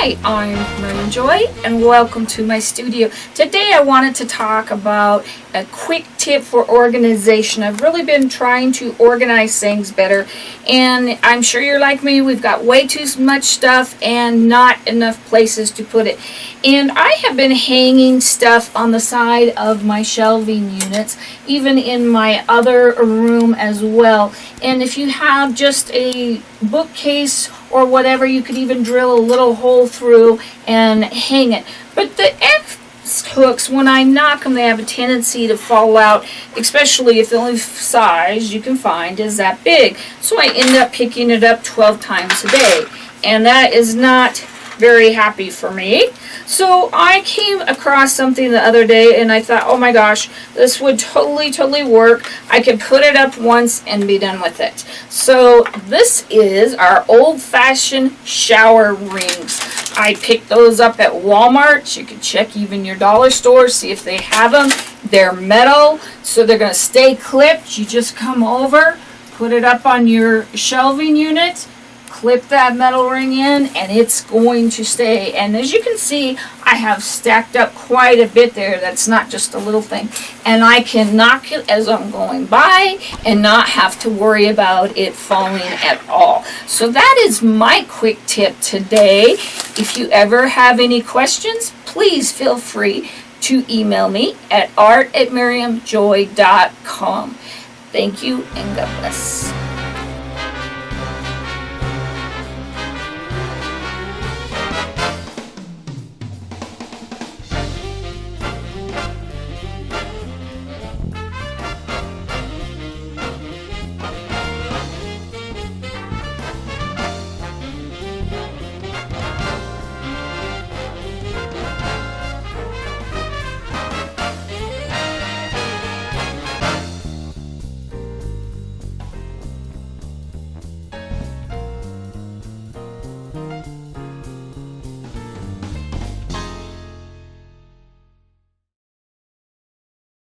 Hi, I'm Miriam Joy and welcome to my studio. Today I wanted to talk about a quick tip for organization. I've really been trying to organize things better, and I'm sure you're like me, we've got way too much stuff and not enough places to put it. And I have been hanging stuff on the side of my shelving units, even in my other room as well. And if you have just a bookcase or whatever, you could even drill a little hole through and hang it. But the X hooks, when I knock them, they have a tendency to fall out, especially if the only size you can find is that big. So I end up picking it up 12 times a day, and that is not very happy for me. So I came across something the other day and I thought, oh my gosh, this would totally work. I could put it up once and be done with it. So this is our old-fashioned shower rings. I picked those up at Walmart. You can check even your dollar store, see if they have them. They're metal, so they're going to stay clipped. You just come over, put it up on your shelving unit, clip that metal ring in, and it's going to stay. And as you can see, I have stacked up quite a bit there. That's not just a little thing. And I can knock it as I'm going by and not have to worry about it falling at all. So that is my quick tip today. If you ever have any questions, please feel free to email me at art@miriamjoy.com. Thank you and God bless.